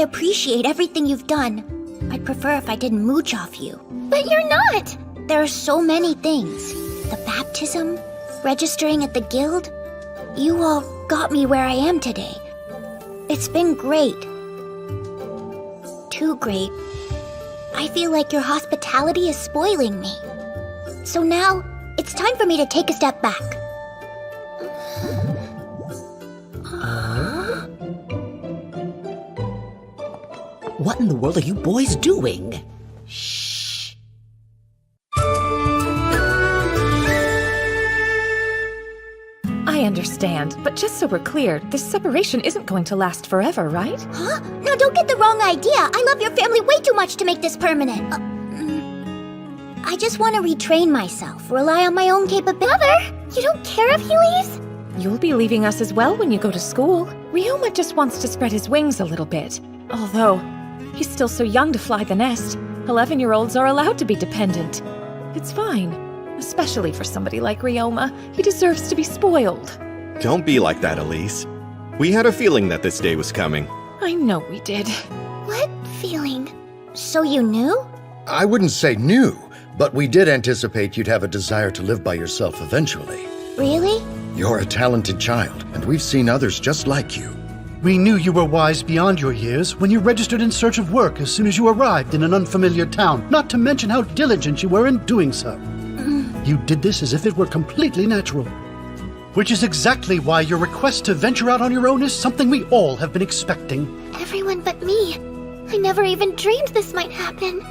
appreciate everything you've done. I'd prefer if I didn't mooch off you. But you're not! There are so many things. The baptism, registering at the guild. You all got me where I am today. It's been great. Too great. I feel like your hospitality is spoiling me. So now, it's time for me to take a step back. What in the world are you boys doing? Shh. I understand, but just so we're clear, this separation isn't going to last forever, right? Huh? Now don't get the wrong idea. I love your family way too much to make this permanent. I just want to retrain myself, rely on my own capability. Mother, you don't care if he leaves? You'll be leaving us as well when you go to school. Ryoma just wants to spread his wings a little bit. Although, he's still so young to fly the nest. 11-year-olds are allowed to be dependent. It's fine. Especially for somebody like Ryoma. He deserves to be spoiled. Don't be like that, Elise. We had a feeling that this day was coming. I know we did. What feeling? So you knew? I wouldn't say new, but we did anticipate you'd have a desire to live by yourself eventually. Really? You're a talented child, and we've seen others just like you. We knew you were wise beyond your years when you registered in search of work as soon as you arrived in an unfamiliar town, not to mention how diligent you were in doing so. You did this as if it were completely natural. Which is exactly why your request to venture out on your own is something we all have been expecting. Everyone but me. I never even dreamed this might happen.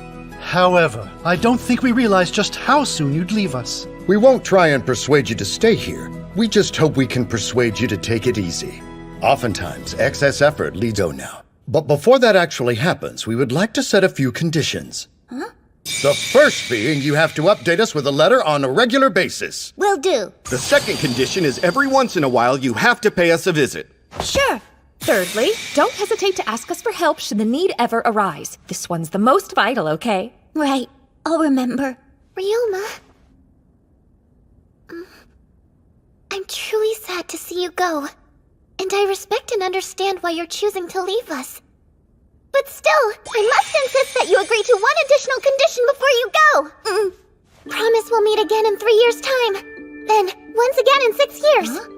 However, I don't think we realized just how soon you'd leave us. We won't try and persuade you to stay here. We just hope we can persuade you to take it easy. Oftentimes, excess effort leads now. But before that actually happens, we would like to set a few conditions. Huh? The first being you have to update us with a letter on a regular basis. Will do. The second condition is every once in a while you have to pay us a visit. Sure. Thirdly, don't hesitate to ask us for help should the need ever arise. This one's the most vital, okay? Right. I'll remember. Ryoma. I'm truly sad to see you go. And I respect and understand why you're choosing to leave us. But still, I must insist that you agree to one additional condition before you go. Promise we'll meet again in 3 years' time. Then, once again in 6 years. Huh?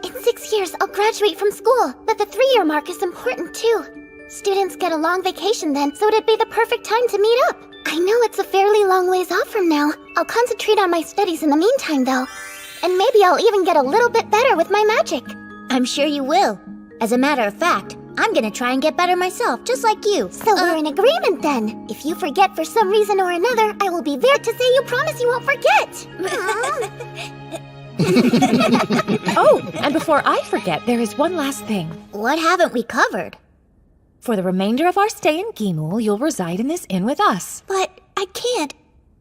In 6 years, I'll graduate from school, but the 3-year mark is important too. Students get a long vacation then, so it'd be the perfect time to meet up. I know it's a fairly long ways off from now. I'll concentrate on my studies in the meantime, though. And maybe I'll even get a little bit better with my magic. I'm sure you will. As a matter of fact, I'm gonna try and get better myself, just like you. So we're in agreement then. If you forget for some reason or another, I will be there to say you promise you won't forget. Oh, and before I forget, there is one last thing. What haven't we covered? For the remainder of our stay in Gimul, you'll reside in this inn with us. But I can't.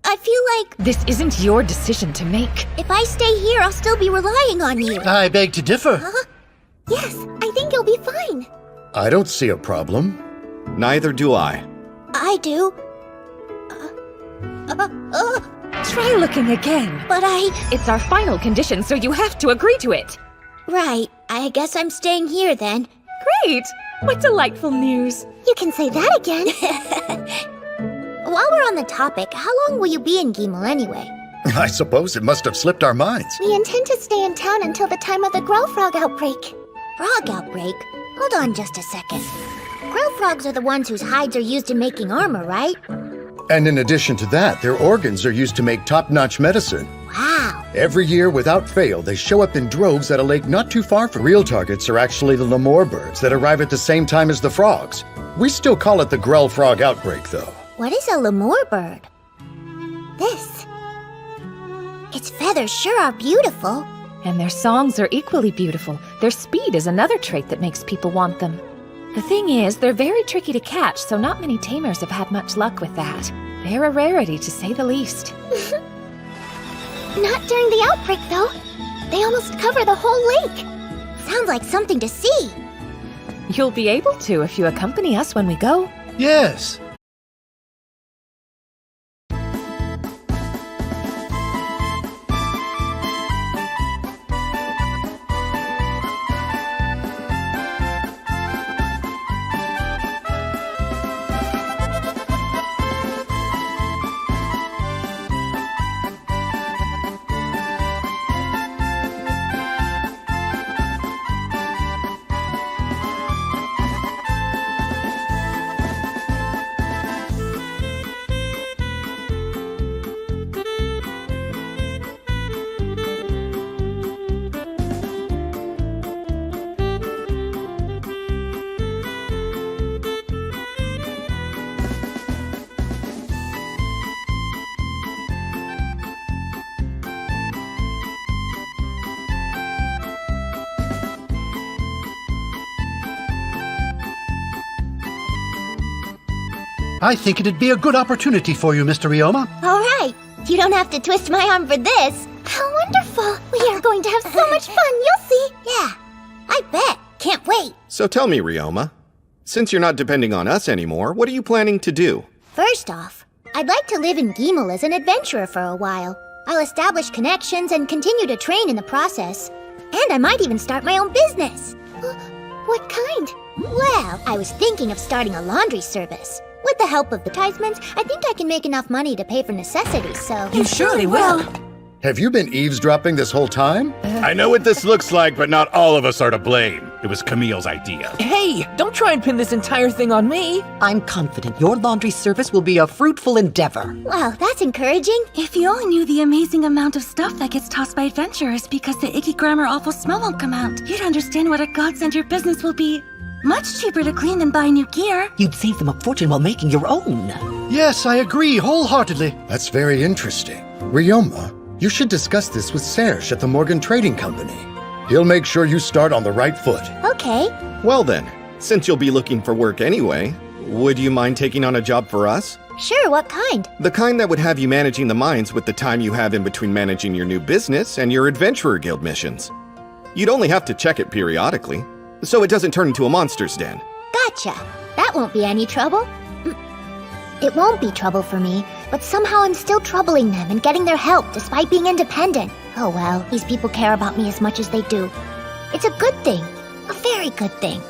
I feel like This isn't your decision to make. if I stay here, I'll still be relying on you. I beg to differ. Yes, I think you'll be fine. I don't see a problem. Neither do I. I do. Try looking again. But It's our final condition, so you have to agree to it. Right. I guess I'm staying here then. Great! What delightful news. You can say that again. While we're on the topic, how long will you be in Gimel anyway? I suppose it must have slipped our minds. We intend to stay in town until the time of the Growl Frog outbreak. Frog outbreak? Hold on just a second. Grill frogs are the ones whose hides are used in making armor, right? And in addition to that, their organs are used to make top-notch medicine. Wow. Every year, without fail, they show up in droves at a lake not too far from. Real targets are actually the lemur birds that arrive at the same time as the frogs. We still call it the Grell Frog outbreak, though. What is a lemur bird? This. Its feathers sure are beautiful. And their songs are equally beautiful. Their speed is another trait that makes people want them. The thing is, they're very tricky to catch, so not many tamers have had much luck with that. They're a rarity, to say the least. Not during the outbreak, though. They almost cover the whole lake. Sounds like something to see. You'll be able to if you accompany us when we go. Yes. I think it'd be a good opportunity for you, Mr. Ryoma. All right. You don't have to twist my arm for this. How wonderful. We are going to have so much fun, you'll see. Yeah, I bet. Can't wait. So tell me, Ryoma, since you're not depending on us anymore, what are you planning to do? First off, I'd like to live in Gimel as an adventurer for a while. I'll establish connections and continue to train in the process. And I might even start my own business. What kind? Well, I was thinking of starting a laundry service. With the help of advertisements, I think I can make enough money to pay for necessities, so... You surely will. Have you been eavesdropping this whole time? I know what this looks like, but not all of us are to blame. It was Camille's idea. Hey, don't try and pin this entire thing on me. I'm confident your laundry service will be a fruitful endeavor. Wow, that's encouraging. If you only knew the amazing amount of stuff that gets tossed by adventurers because the icky grammar awful smell won't come out, you'd understand what a godsend your business will be. Much cheaper to clean than buy new gear. You'd save them a fortune while making your own. Yes, I agree wholeheartedly. That's very interesting. Ryoma, you should discuss this with Serge at the Morgan Trading Company. He'll make sure you start on the right foot. Okay. Well then, since you'll be looking for work anyway, would you mind taking on a job for us? Sure, what kind? The kind that would have you managing the mines with the time you have in between managing your new business and your Adventurer Guild missions. You'd only have to check it periodically, so it doesn't turn into a monster's den. Gotcha. That won't be any trouble. It won't be trouble for me, but somehow I'm still troubling them and getting their help despite being independent. Oh well, these people care about me as much as they do. It's a good thing. A very good thing.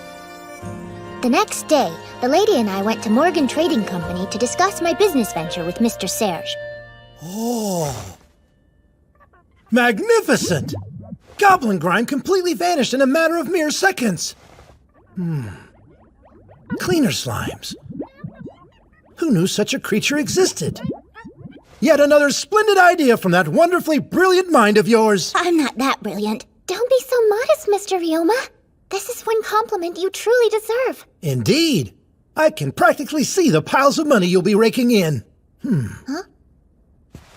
The next day, the lady and I went to Morgan Trading Company to discuss my business venture with Mr. Serge. Oh. Magnificent! Goblin grime completely vanished in a matter of mere seconds. Cleaner slimes. Who knew such a creature existed? Yet another splendid idea from that wonderfully brilliant mind of yours. I'm not that brilliant. Don't be so modest, Mr. Ryoma. This is one compliment you truly deserve. Indeed. I can practically see the piles of money you'll be raking in. Huh?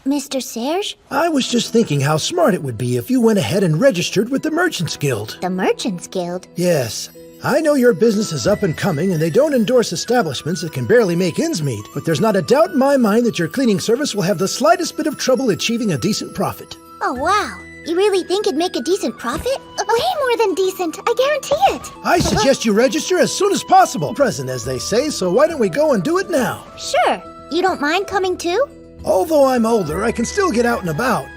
Mr. Serge? I was just thinking how smart it would be if you went ahead and registered with the Merchants Guild. The Merchants Guild? Yes. I know your business is up and coming and they don't endorse establishments that can barely make ends meet, but there's not a doubt in my mind that your cleaning service will have the slightest bit of trouble achieving a decent profit. Oh, wow. You really think it'd make a decent profit? Way more than decent, I guarantee it. I suggest you register as soon as possible. Present, as they say, so why don't we go and do it now? Sure. You don't mind coming too? Although I'm older, I can still get out and about.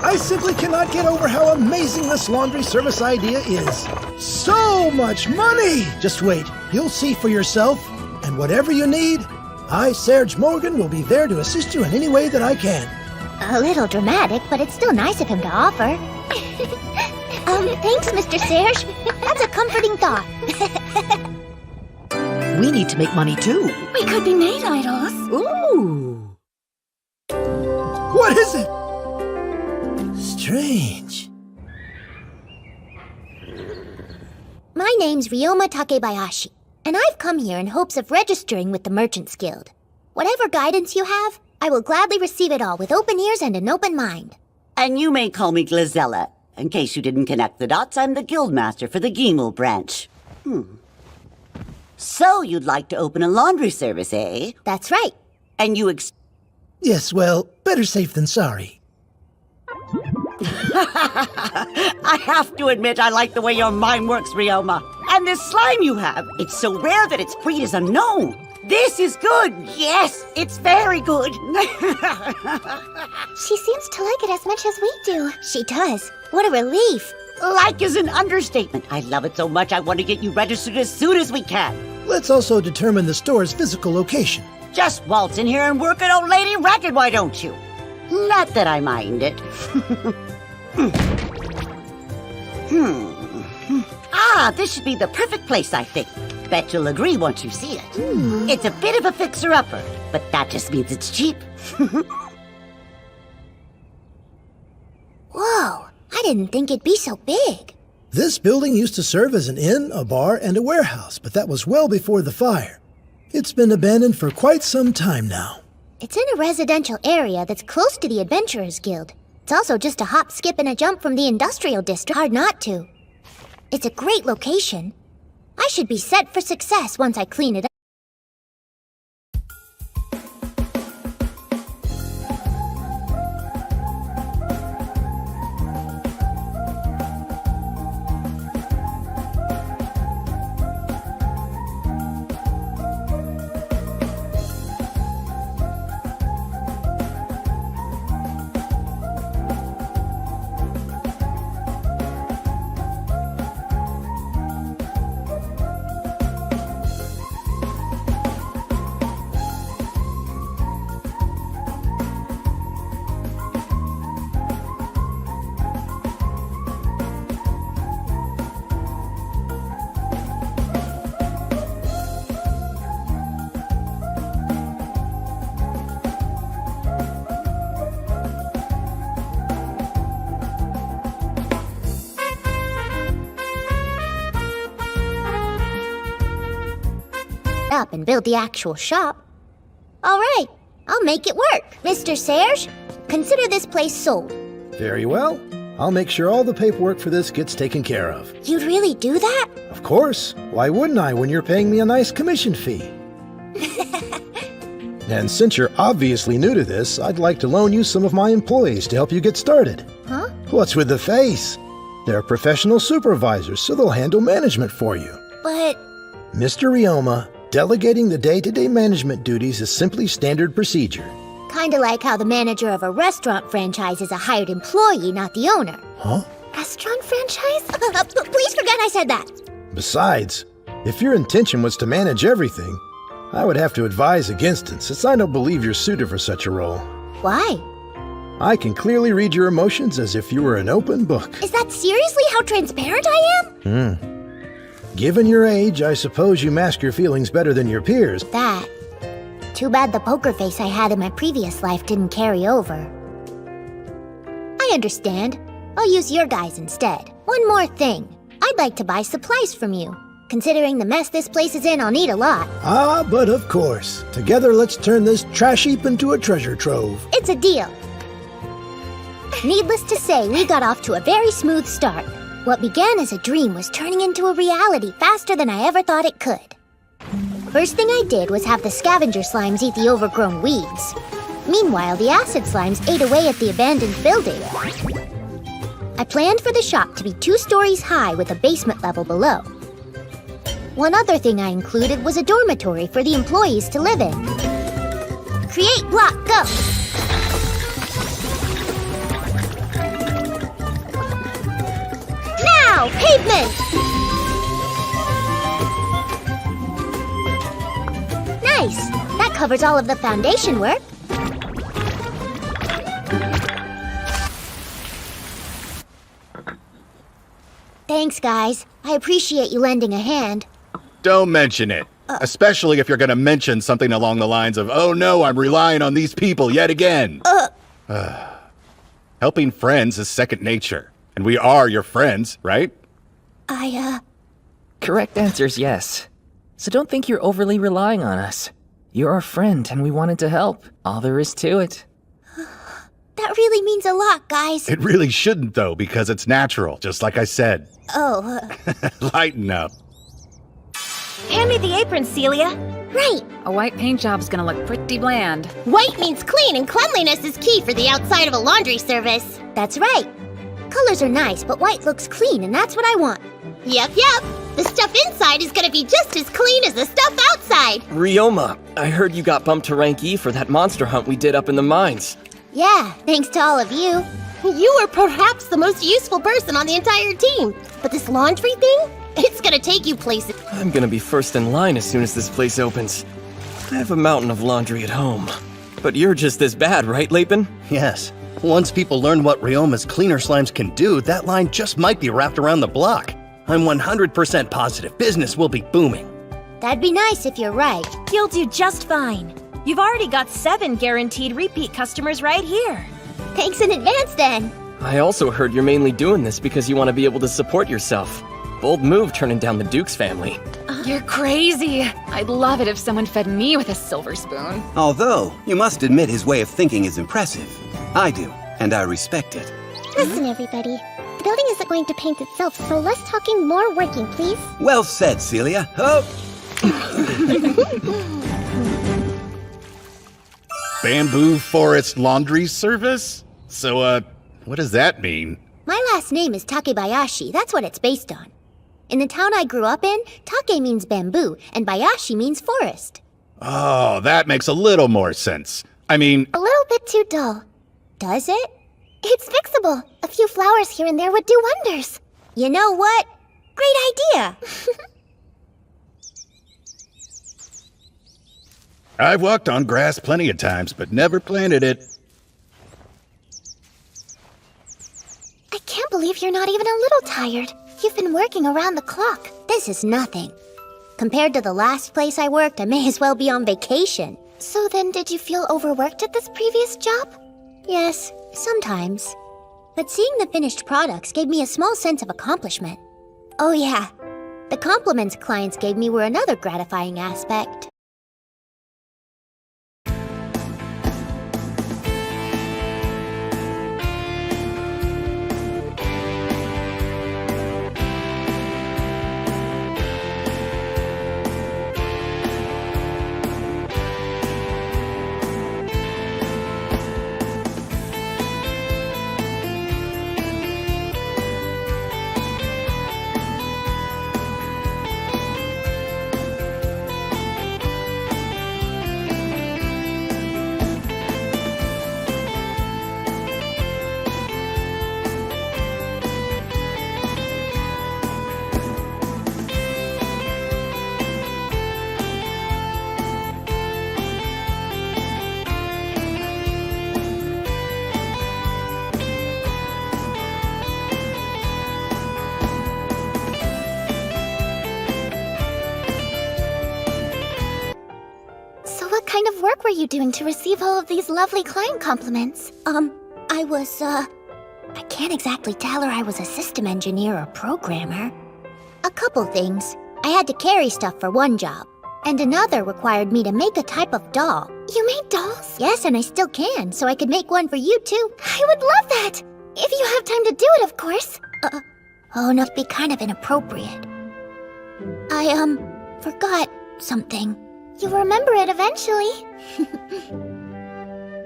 I simply cannot get over how amazing this laundry service idea is. So much money! Just wait, you'll see for yourself. And whatever you need, I, Serge Morgan, will be there to assist you in any way that I can. A little dramatic, but it's still nice of him to offer. Thanks, Mr. Serge. That's a comforting thought. We need to make money too. We could be made idols. Ooh. What is it? Strange. My name's Ryoma Takebayashi, and I've come here in hopes of registering with the Merchants Guild. Whatever guidance you have, I will gladly receive it all with open ears and an open mind. And you may call me Glazella. In case you didn't connect the dots, I'm the guildmaster for the Gimel branch. So you'd like to open a laundry service, eh? That's right. And you Yes, well, better safe than sorry. I have to admit I like the way your mind works, Ryoma. And this slime you have, it's so rare that its breed is unknown. This is good. Yes, it's very good. She seems to like it as much as we do. She does. What a relief. Like is an understatement. I love it so much I want to get you registered as soon as we can. Let's also determine the store's physical location. Just waltz in here and work an old lady racket, why don't you? Not that I mind it. Ah, this should be the perfect place, I think. Bet you'll agree once you see it. It's a bit of a fixer-upper, but that just means it's cheap. Whoa, I didn't think it'd be so big. This building used to serve as an inn, a bar, and a warehouse, but that was well before the fire. It's been abandoned for quite some time now. It's in a residential area that's close to the Adventurers Guild. It's also just a hop, skip, and a jump from the industrial district. Hard not to. It's a great location. I should be set for success once I clean it up. Up and build the actual shop. All right, I'll make it work. Mr. Serge, consider this place sold. Very well. I'll make sure all the paperwork for this gets taken care of. You'd really do that? Of course. Why wouldn't I when you're paying me a nice commission fee? And since you're obviously new to this, I'd like to loan you some of my employees to help you get started. Huh? What's with the face? They're professional supervisors, so they'll handle management for you. But... Mr. Ryoma, delegating the day-to-day management duties is simply standard procedure. Kinda like how the manager of a restaurant franchise is a hired employee, not the owner. Huh? Restaurant franchise? Please forget I said that. Besides, if your intention was to manage everything, I would have to advise against it, since I don't believe you're suited for such a role. Why? I can clearly read your emotions as if you were an open book. Is that seriously how transparent I am? Given your age, I suppose you mask your feelings better than your peers. That. Too bad the poker face I had in my previous life didn't carry over. I understand. I'll use your guys instead. One more thing. I'd like to buy supplies from you. Considering the mess this place is in, I'll need a lot. Ah, but of course. Together, let's turn this trash heap into a treasure trove. It's a deal. Needless to say, we got off to a very smooth start. What began as a dream was turning into a reality faster than I ever thought it could. First thing I did was have the scavenger slimes eat the overgrown weeds. Meanwhile, the acid slimes ate away at the abandoned building. I planned for the shop to be 2 stories high with a basement level below. One other thing I included was a dormitory for the employees to live in. Create block, go! Now, pavement! Nice! That covers all of the foundation work. Thanks, guys. I appreciate you lending a hand. Don't mention it. Especially if you're gonna mention something along the lines of, oh no, I'm relying on these people yet again. Helping friends is second nature. And we are your friends, right? Correct answer is yes. So don't think you're overly relying on us. You're our friend and we wanted to help. All there is to it. That really means a lot, guys. It really shouldn't though, because it's natural, just like I said. Oh, Lighten up. Hand me the apron, Celia. right. A white paint job's gonna look pretty bland. White means clean, and cleanliness is key for the outside of a laundry service. That's right. Colors are nice, but white looks clean, and that's what I want. Yep. The stuff inside is gonna be just as clean as the stuff outside. Ryoma, I heard you got bumped to rank E for that monster hunt we did up in the mines. Yeah, thanks to all of you. You are perhaps the most useful person on the entire team. But this laundry thing? It's gonna take you places. I'm gonna be first in line as soon as this place opens. I have a mountain of laundry at home. But you're just as bad, right, Lapin? Yes. Once people learn what Ryoma's cleaner slimes can do, that line just might be wrapped around the block. I'm 100% positive business will be booming. That'd be nice if you're right. You'll do just fine. You've already got 7 guaranteed repeat customers right here. Thanks in advance, then. I also heard you're mainly doing this because you want to be able to support yourself. Bold move turning down the Dukes family. You're crazy. I'd love it if someone fed me with a silver spoon. Although, you must admit his way of thinking is impressive. I do, and I respect it. Listen, everybody. The building isn't going to paint itself, so less talking, more working, please. Well said, Celia. Oh. Bamboo Forest Laundry Service? So, what does that mean? My last name is Takebayashi. That's what it's based on. In the town I grew up in, take means bamboo, and bayashi means forest. Oh, that makes a little more sense. I mean... A little bit too dull. Does it? It's fixable. A few flowers here and there would do wonders. You know what? Great idea! I've walked on grass plenty of times, but never planted it. I can't believe you're not even a little tired. You've been working around the clock. This is nothing. Compared to the last place I worked, I may as well be on vacation. So then, did you feel overworked at this previous job? Yes, sometimes. But seeing the finished products gave me a small sense of accomplishment. Oh yeah, the compliments clients gave me were another gratifying aspect. What kind of work were you doing to receive all of these lovely client compliments? I can't exactly tell her I was a system engineer or programmer. A couple things. I had to carry stuff for one job, and another required me to make a type of doll. You made dolls? Yes, and I still can, so I could make one for you too. I would love that! If you have time to do it, of course. Oh, no, it'd be kind of inappropriate. I, forgot something. You'll remember it eventually.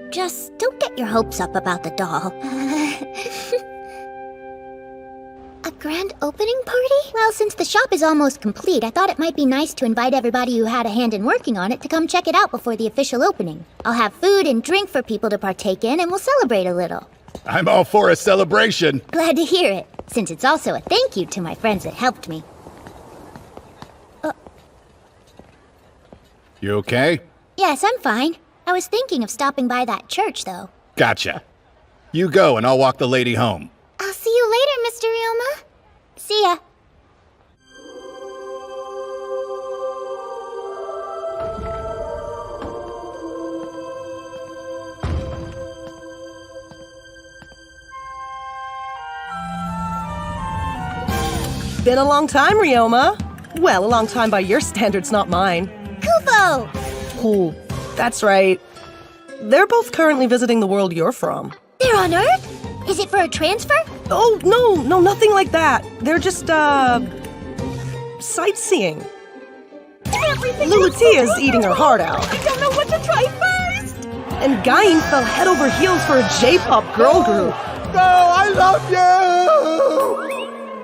Just don't get your hopes up about the doll. A grand opening party? Well, since the shop is almost complete, I thought it might be nice to invite everybody who had a hand in working on it to come check it out before the official opening. I'll have food and drink for people to partake in, and we'll celebrate a little. I'm all for a celebration. Glad to hear it, since it's also a thank you to my friends that helped me. You okay? Yes, I'm fine. I was thinking of stopping by that church, though. Gotcha. You go and I'll walk the lady home. I'll see you later, Mr. Ryoma. See ya. Been a long time, Ryoma. Well, a long time by your standards, not mine. Kufo! Oh, that's right. They're both currently visiting the world you're from. They're on Earth? Is it for a transfer? Oh, no, nothing like that. They're just, sightseeing. Lulutia's eating her heart out. I don't know what to try first! And Gain fell head over heels for a J-pop girl group. No, I love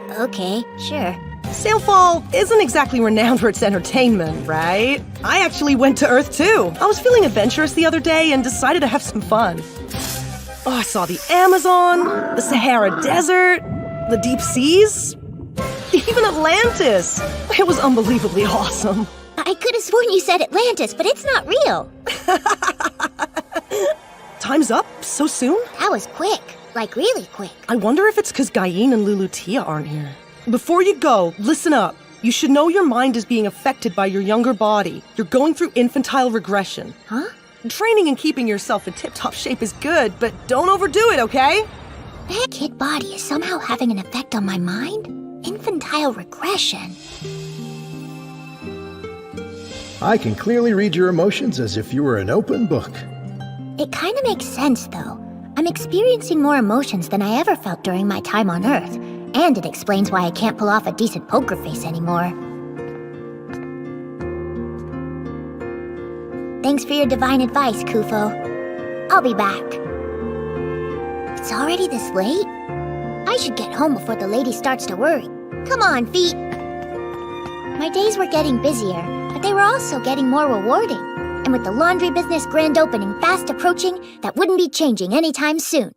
you! Okay, sure. Sailfall isn't exactly renowned for its entertainment, right? I actually went to Earth too. I was feeling adventurous the other day and decided to have some fun. Oh, I saw the Amazon, the Sahara Desert, the deep seas, even Atlantis. It was unbelievably awesome. I could have sworn you said Atlantis, but it's not real. Time's up so soon? That was quick. Like, really quick. I wonder if it's because Gain and Lulutia aren't here. Before you go, listen up. You should know your mind is being affected by your younger body. You're going through infantile regression. Huh? Training and keeping yourself in tip-top shape is good, but don't overdo it, okay? That kid body is somehow having an effect on my mind? Infantile regression. I can clearly read your emotions as if you were an open book. It kind of makes sense, though. I'm experiencing more emotions than I ever felt during my time on Earth. And it explains why I can't pull off a decent poker face anymore. Thanks for your divine advice, Kufo. I'll be back. It's already this late? I should get home before the lady starts to worry. Come on, feet! My days were getting busier, but they were also getting more rewarding. And with the laundry business grand opening fast approaching, that wouldn't be changing anytime soon.